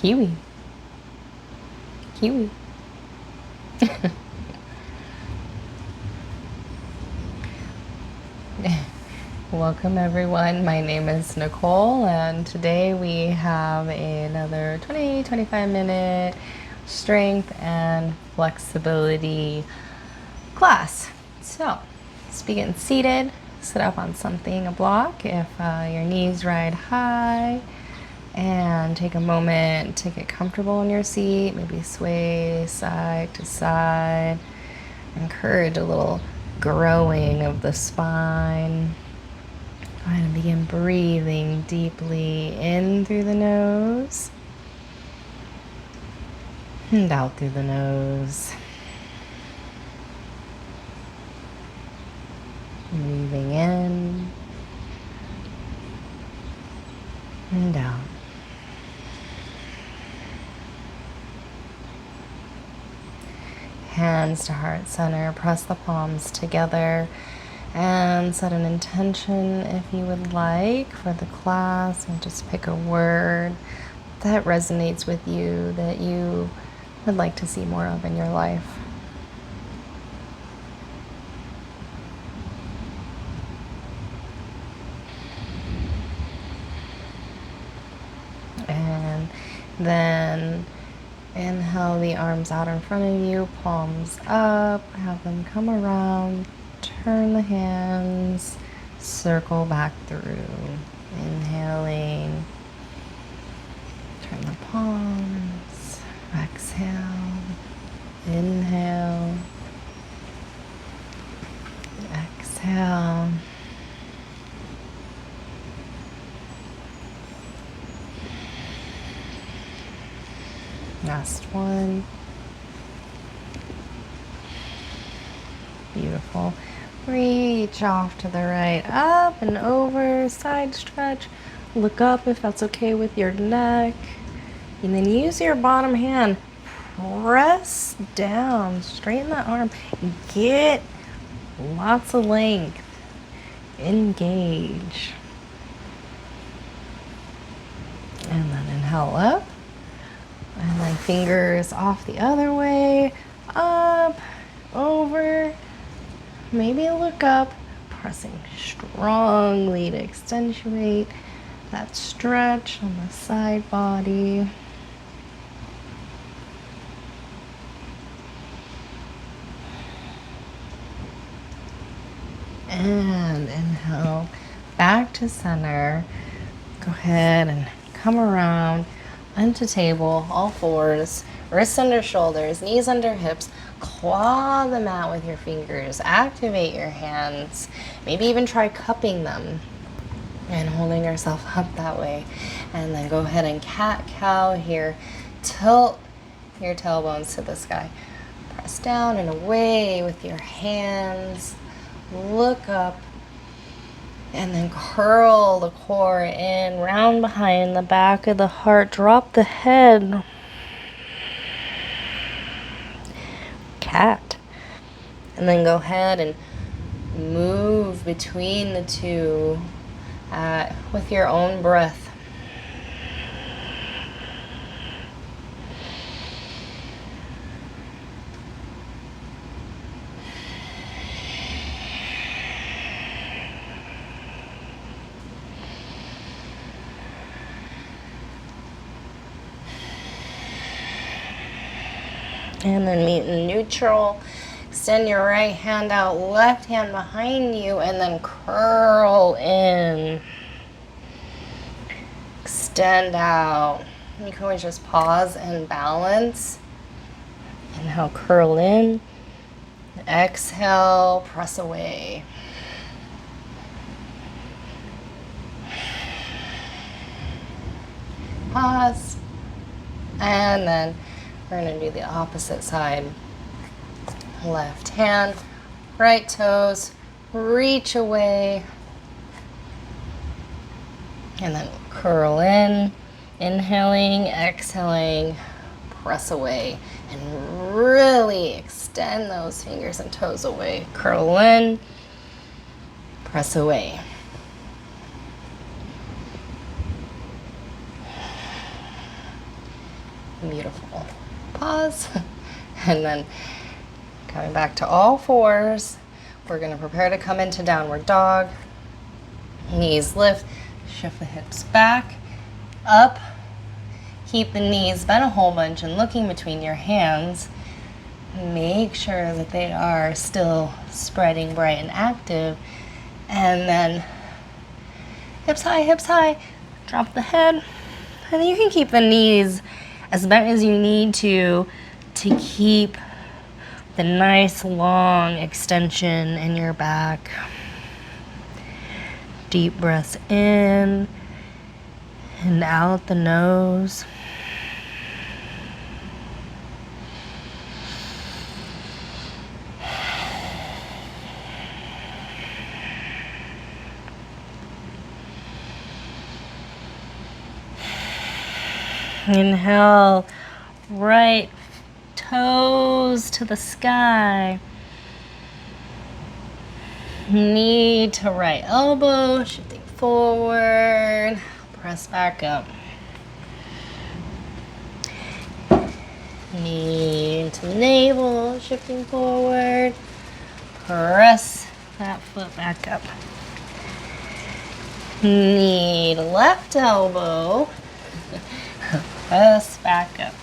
Kiwi. Kiwi. Welcome everyone, my name is Nicole and today we have another 20-25 minute strength and flexibility class. So, let's begin seated, sit up on something, a block if your knees ride high, and take a moment to get comfortable in your seat, maybe sway side to side, encourage a little growing of the spine. Go ahead and begin breathing deeply in through the nose and out through the nose. Breathing in and out. Hands to heart center, press the palms together and set an intention if you would like for the class, and just pick a word that resonates with you, that you would like to see more of in your life. And then inhale the arms out in front of you, palms up, have them come around, turn the hands, circle back through. Inhaling, turn the palms, exhale, inhale, exhale. Last one. Beautiful. Reach off to the right, up and over, side stretch. Look up if that's okay with your neck. And then use your bottom hand. Press down, straighten the arm. Get lots of length. Engage. And then inhale up. And then fingers off the other way, up, over, maybe look up, pressing strongly to accentuate that stretch on the side body. And inhale, back to center. Go ahead and come around into table, all fours, wrists under shoulders, knees under hips. Claw the mat with your fingers. Activate your hands. Maybe even try cupping them and holding yourself up that way. And then go ahead and cat-cow here. Tilt your tailbones to the sky. Press down and away with your hands. Look up. And then curl the core in, round behind the back of the heart. Drop the head. Cat. And then go ahead and move between the two with your own breath. And then meet in neutral. Extend your right hand out, left hand behind you, and then curl in. Extend out. You can always just pause and balance. Inhale, curl in. Exhale, press away. Pause. And then we're going to do the opposite side. Left hand, right toes, reach away. And then curl in, inhaling, exhaling, press away. And really extend those fingers and toes away. Curl in, press away. Beautiful. Pause. And then coming back to all fours, we're going to prepare to come into downward dog. Knees lift, shift the hips back, up. Keep the knees bent a whole bunch and looking between your hands. Make sure that they are still spreading bright and active. And then hips high, drop the head. And then you can keep the knees as bent as you need to keep the nice long extension in your back. Deep breaths in and out the nose. Inhale, right toes to the sky. Knee to right elbow, shifting forward. Press back up. Knee to the navel, shifting forward. Press that foot back up. Knee to left elbow. Press back up.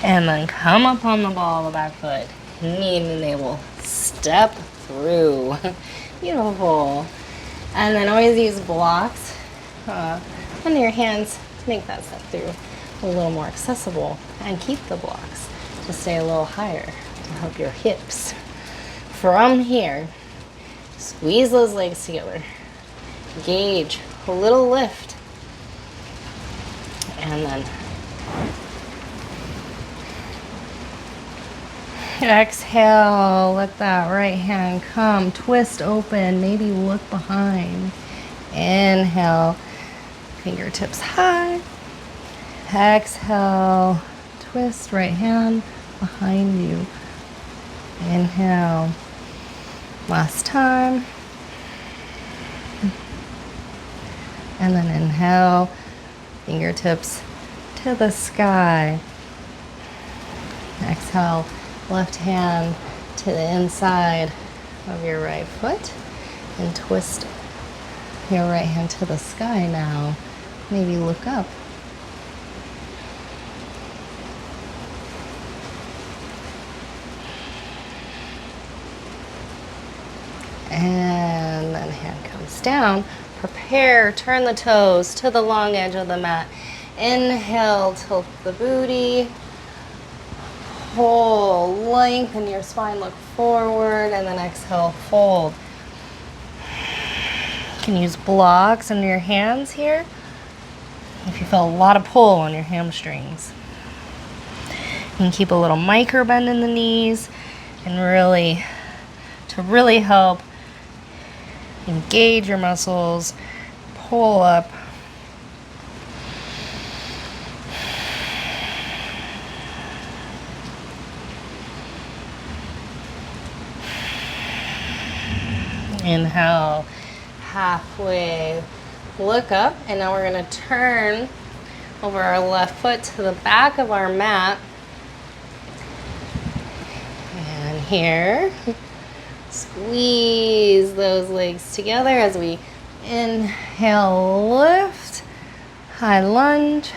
And then come up on the ball of the back foot. Knee to the navel. Step through. Beautiful. And then always use blocks under your hands to make that step through a little more accessible. And keep the blocks to stay a little higher to help your hips. From here, squeeze those legs together. Gauge a little lift. And then exhale, let that right hand come, twist open, maybe look behind. Inhale, fingertips high. Exhale, twist right hand behind you. Inhale, last time. And then inhale, fingertips to the sky. Exhale, left hand to the inside of your right foot and twist your right hand to the sky now. Maybe look up. And then hand comes down. Prepare, turn the toes to the long edge of the mat. Inhale, tilt the booty. Pull, lengthen your spine, look forward, and then exhale, fold. You can use blocks under your hands here if you feel a lot of pull on your hamstrings. You can keep a little micro bend in the knees and really help engage your muscles, pull up. Inhale, halfway, look up, and now we're going to turn over our left foot to the back of our mat. And here, squeeze those legs together as we inhale, lift, high lunge.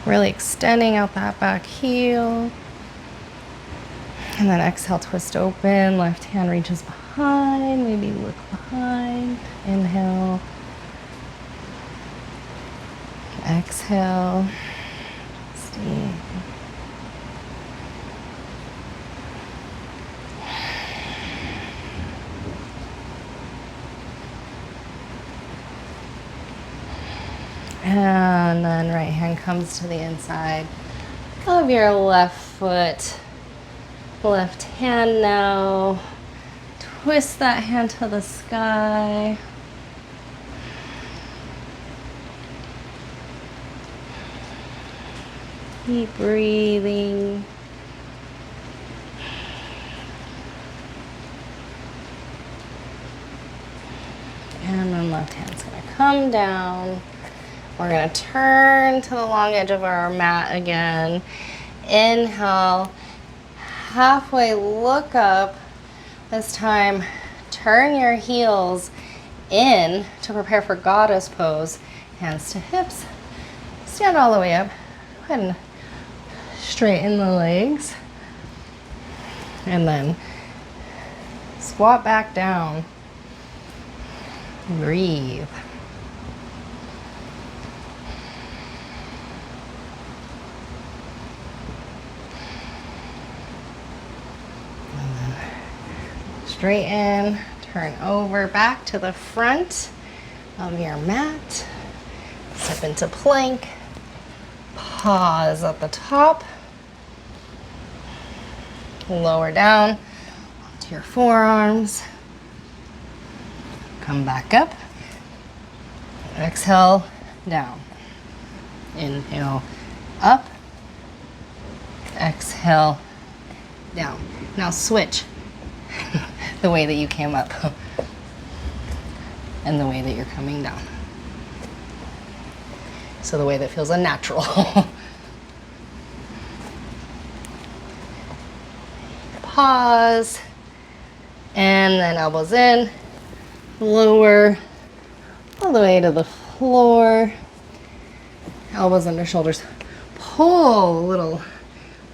Really extending out that back heel. And then exhale, twist open, left hand reaches behind, maybe look behind. Inhale. Exhale. Stay. And then right hand comes to the inside of your left foot. Left hand now. Twist that hand to the sky. Keep breathing. And then left hand's gonna come down. We're gonna turn to the long edge of our mat again. Inhale, halfway look up. This time, turn your heels in to prepare for goddess pose. Hands to hips. Stand all the way up. Go ahead and straighten the legs. And then squat back down. Breathe. And then straighten, turn over back to the front of your mat. Step into plank. Pause at the top. Lower down onto your forearms. Come back up. Exhale, down. Inhale, up. Exhale, down. Now switch the way that you came up and the way that you're coming down. So the way that feels unnatural. Pause, and then elbows in, lower, all the way to the floor, elbows under shoulders. Pull a little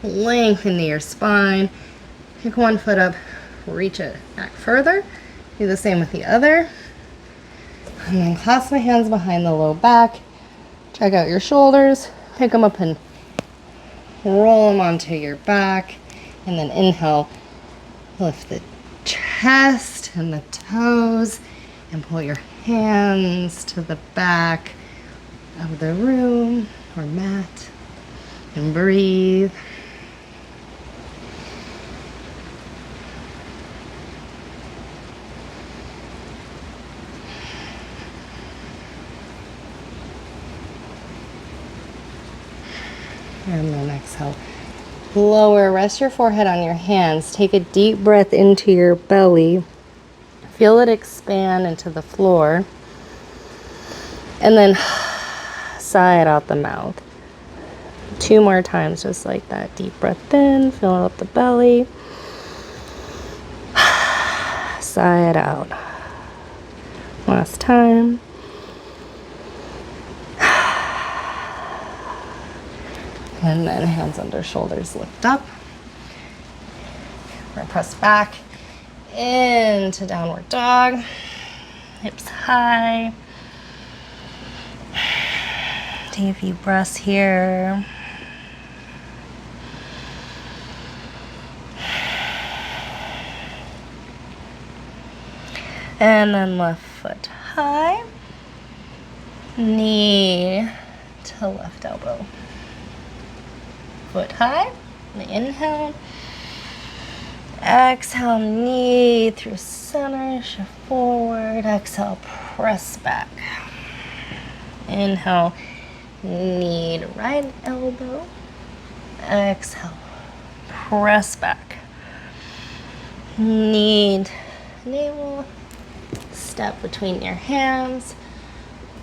length into your spine. Pick one foot up, reach it back further. Do the same with the other. And then clasp my hands behind the low back. Check out your shoulders, pick them up and roll them onto your back. And then inhale, lift the chest and the toes and pull your hands to the back of the room or mat and breathe. And then exhale. Lower, rest your forehead on your hands. Take a deep breath into your belly. Feel it expand into the floor. And then sigh it out the mouth. 2 more times, just like that. Deep breath in, fill out the belly. Sigh it out. Last time. And then hands under shoulders, lift up. We're gonna press back into downward dog. Hips high. Take a few breaths here. And then left foot high. Knee to left elbow. Foot high, inhale, exhale, knee through center, shift forward, exhale, press back. Inhale, knee to right elbow, exhale, press back. Knee to navel, step between your hands,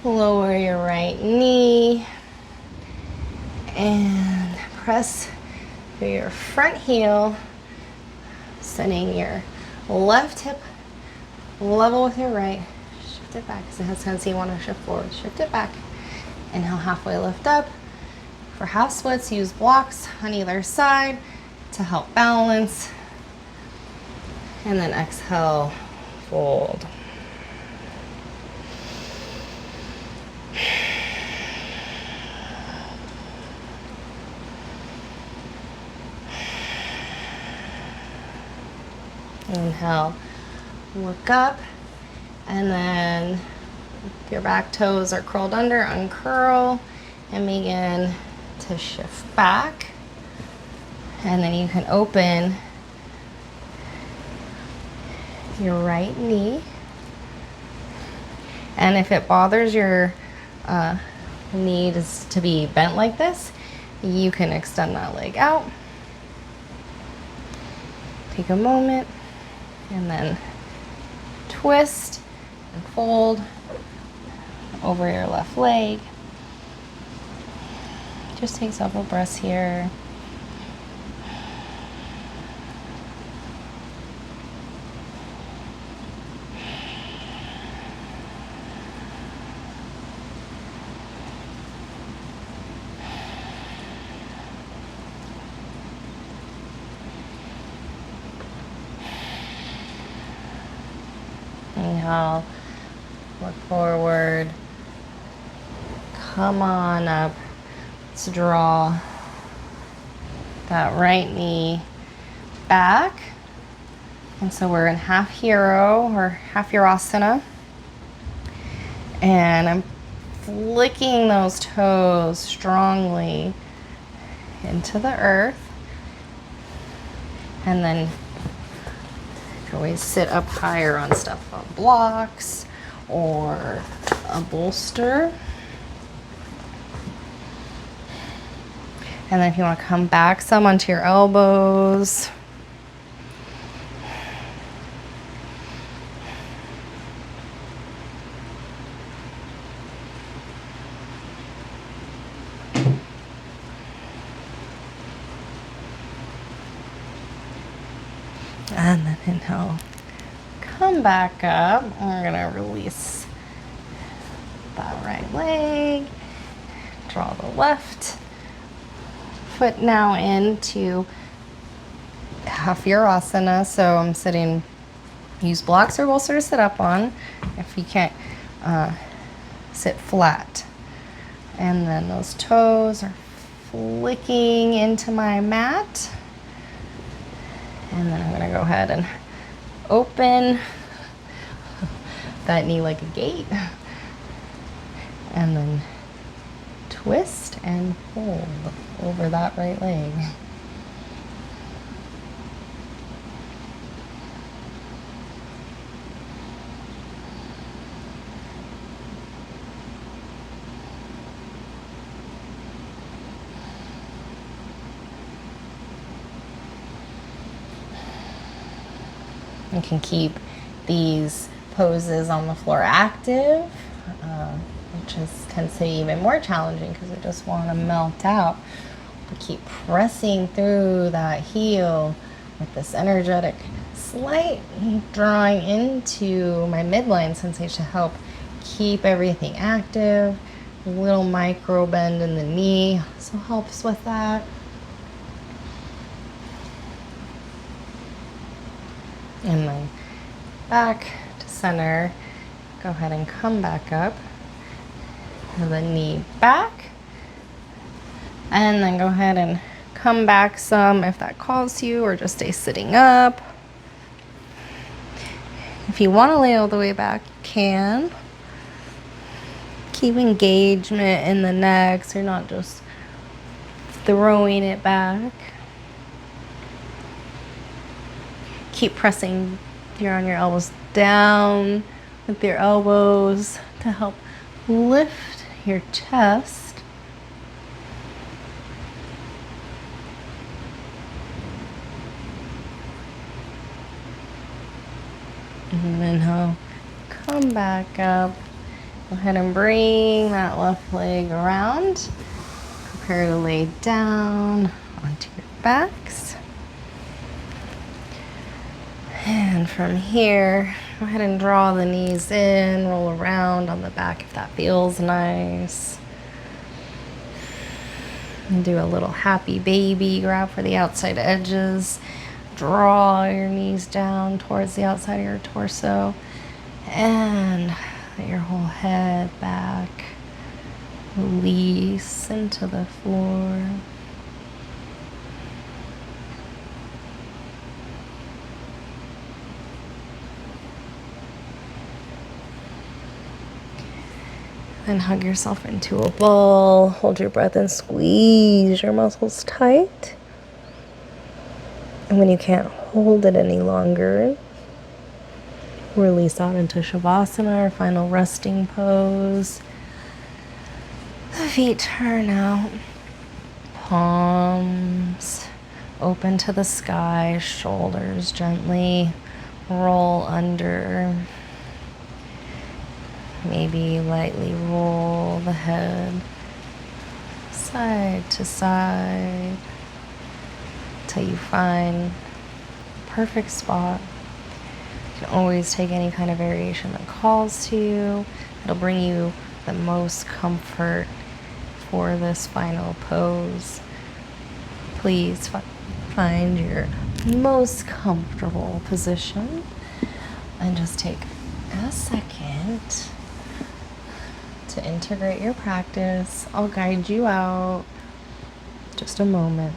lower your right knee, and press through your front heel, sending your left hip level with your right. Shift it back because it has tendency you want to shift forward. Shift it back. Inhale, halfway lift up. For half splits, use blocks on either side to help balance. And then exhale, fold. Inhale, look up, and then if your back toes are curled under, uncurl and begin to shift back. And then you can open your right knee. And if it bothers your knees to be bent like this, you can extend that leg out. Take a moment. And then twist and fold over your left leg. Just take several breaths here. Inhale, look forward, come on up. Let's draw that right knee back. And so we're in half hero or half Virasana. And I'm flicking those toes strongly into the earth. And then you can always sit up higher on stuff on blocks or a bolster. And then if you want to come back some onto your elbows. And then inhale, come back up. We're gonna release that right leg, draw the left foot now into half Virasana. So I'm sitting, use blocks or bolster to sit up on if you can't sit flat. And then those toes are flicking into my mat. And then I'm gonna go ahead and open that knee like a gate. And then twist and hold over that right leg. You can keep these poses on the floor active, which tends to be even more challenging because I just want to melt out. But keep pressing through that heel with this energetic slight drawing into my midline sensation to help keep everything active. A little micro bend in the knee also helps with that. And then back to center. Go ahead and come back up. And the knee back. And then go ahead and come back some if that calls you, or just stay sitting up. If you want to lay all the way back, you can. Keep engagement in the neck so you're not just throwing it back. Keep pressing on your elbows down with your elbows to help lift your chest. And then inhale, come back up. Go ahead and bring that left leg around. Prepare to lay down onto your backs. And from here, go ahead and draw the knees in, roll around on the back if that feels nice. And do a little happy baby, grab for the outside edges. Draw your knees down towards the outside of your torso. And let your whole head back. Release into the floor. Then hug yourself into a ball. Hold your breath and squeeze your muscles tight. And when you can't hold it any longer, release out into Savasana, our final resting pose. The feet turn out. Palms open to the sky. Shoulders gently roll under. Maybe lightly roll the head side to side till you find the perfect spot. You can always take any kind of variation that calls to you. It'll bring you the most comfort for this final pose. Please find your most comfortable position and just take a second to integrate your practice. I'll guide you out. Just a moment.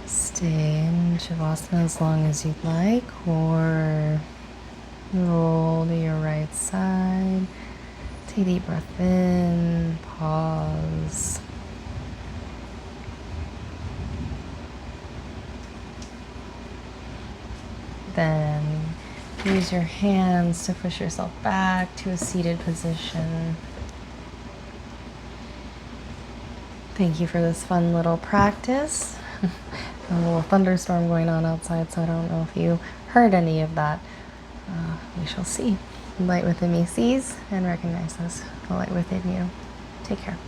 Stay in Savasana as long as you'd like, or roll to your right side. Take a deep breath in, pause. Then use your hands to push yourself back to a seated position. Thank you for this fun little practice. A little thunderstorm going on outside, so I don't know if you heard any of that. We shall see. Light within me sees and recognizes the light within you. Take care.